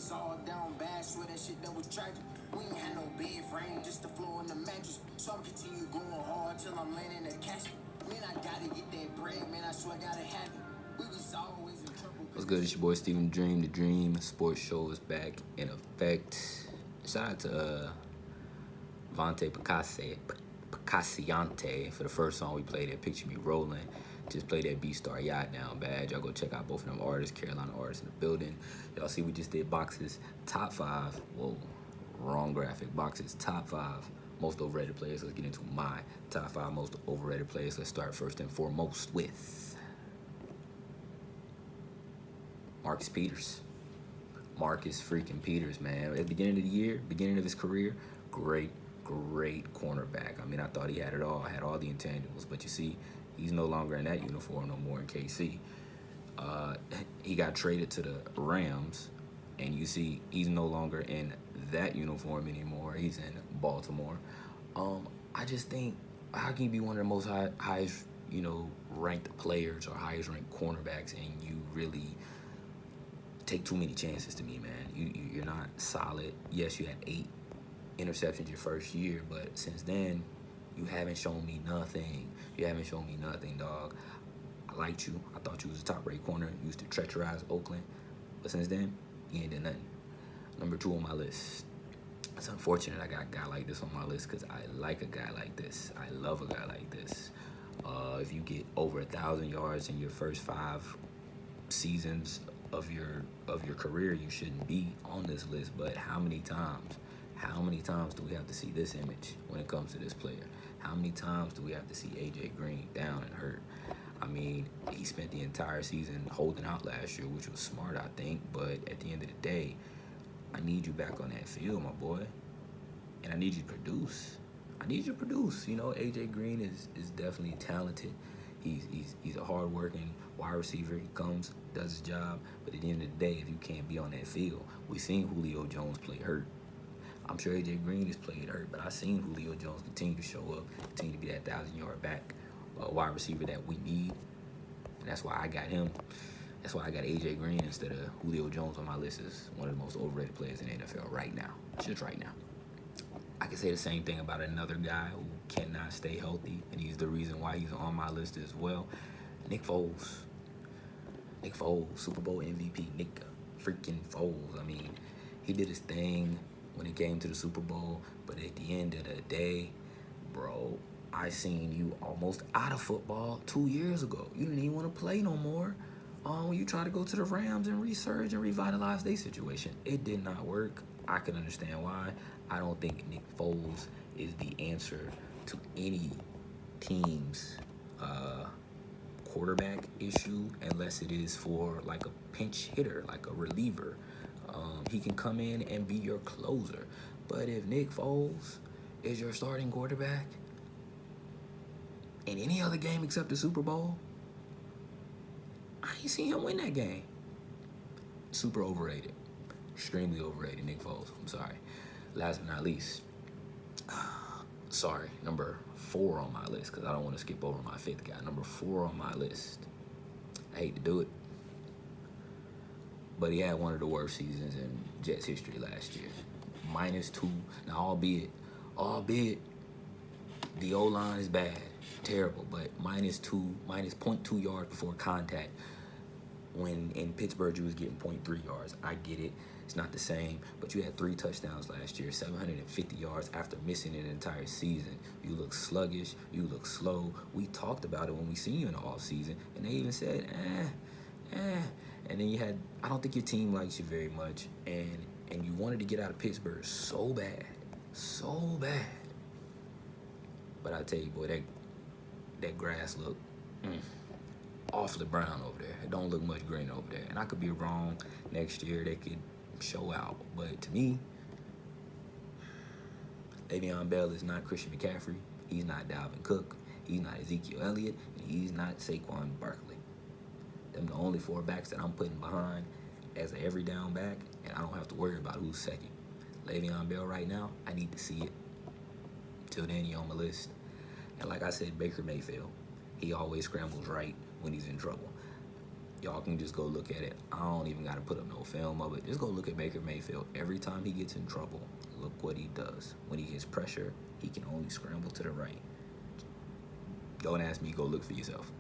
was all down bad, swear that shit that was tragic. We ain't had no bed frame, just the floor and the mattress. So I'm continue going hard till I'm landing the casket. Man, I gotta get that bread, man, I swear I gotta have it. We was always in trouble. What's good? It's your boy Steven Dream. The Dream Sports Show is back in effect. Shout out to Vontae Picasciante for the first song we played at Picture Me Rolling. Just played that B-Star Yacht Down Bad. Y'all go check out both of them artists, Carolina artists in the building. Y'all see we just did boxes top 5. Whoa, wrong graphic. Boxes top 5 most overrated players. Let's get into my top 5 most overrated players. Let's start first and foremost with Marcus Peters. Marcus freaking Peters, man. At the beginning of the year, beginning of his career, great cornerback. I mean, I thought he had it all. Had all the intangibles. But you see, he's no longer in that uniform no more in KC. He got traded to the Rams, and you see he's no longer in that uniform anymore. He's in Baltimore. I just think, how can you be one of the most highest, ranked players or highest ranked cornerbacks, and you really take too many chances? To me, man, you're not solid. Yes, you had 8 interceptions your first year, but since then, you haven't shown me nothing. You haven't shown me nothing, dog. I liked you. I thought you was a top-rate corner. You used to treacherous Oakland, but since then, you ain't done nothing. Number 2 on my list. It's unfortunate I got a guy like this on my list because I like a guy like this. I love a guy like this. If you get over 1,000 yards in your first 5 seasons of your career, you shouldn't be on this list. But how many times do we have to see this image when it comes to this player? How many times do we have to see AJ Green down and hurt? I mean, he spent the entire season holding out last year, which was smart, I think. But at the end of the day, I need you back on that field, my boy. And I need you to produce. AJ Green is definitely talented. He's a hard-working wide receiver. He comes, does his job. But at the end of the day, if you can't be on that field, we've seen Julio Jones play hurt. I'm sure AJ Green has played hurt, but I've seen Julio Jones continue to show up, continue to be that 1,000-yard back wide receiver that we need. And that's why I got him. That's why I got AJ Green instead of Julio Jones on my list as one of the most overrated players in the NFL right now. Just right now. I can say the same thing about another guy who cannot stay healthy, and he's the reason why he's on my list as well. Nick Foles. Super Bowl MVP. Nick freaking Foles. I mean, he did his thing when it came to the Super Bowl, but at the end of the day, bro, I seen you almost out of football 2 years ago. You didn't even want to play no more. When you try to go to the Rams and resurge and revitalize their situation, it did not work. I can understand why. I don't think Nick Foles is the answer to any team's quarterback issue, unless it is for like a pinch hitter, like a reliever. He can come in and be your closer. But if Nick Foles is your starting quarterback in any other game except the Super Bowl, I ain't seen him win that game. Super overrated. Extremely overrated, Nick Foles. I'm sorry. Last but not least, number 4 on my list, because I don't want to skip over my 5th guy. Number 4 on my list. I hate to do it, but he had one of the worst seasons in Jets history last year. -2. Now, albeit the O-line is bad, terrible, but -0.2 yards before contact. When in Pittsburgh you was getting 0.3 yards. I get it. It's not the same, but you had 3 touchdowns last year, 750 yards after missing an entire season. You look sluggish. You look slow. We talked about it when we seen you in the offseason, and they even said, And then I don't think your team likes you very much, and you wanted to get out of Pittsburgh so bad. But I tell you, boy, that grass look awfully brown over there. It don't look much green over there. And I could be wrong. Next year they could show out. But to me, LeVeon Bell is not Christian McCaffrey. He's not Dalvin Cook. He's not Ezekiel Elliott. And he's not Saquon Barkley. Them the only 4 backs that I'm putting behind as an every down back, and I don't have to worry about who's second. Le'Veon Bell right now, I need to see it. Till then, you're on my list. And like I said, Baker Mayfield, he always scrambles right when he's in trouble. Y'all can just go look at it. I don't even got to put up no film of it. Just go look at Baker Mayfield. Every time he gets in trouble, look what he does. When he gets pressure, he can only scramble to the right. Don't ask me, go look for yourself.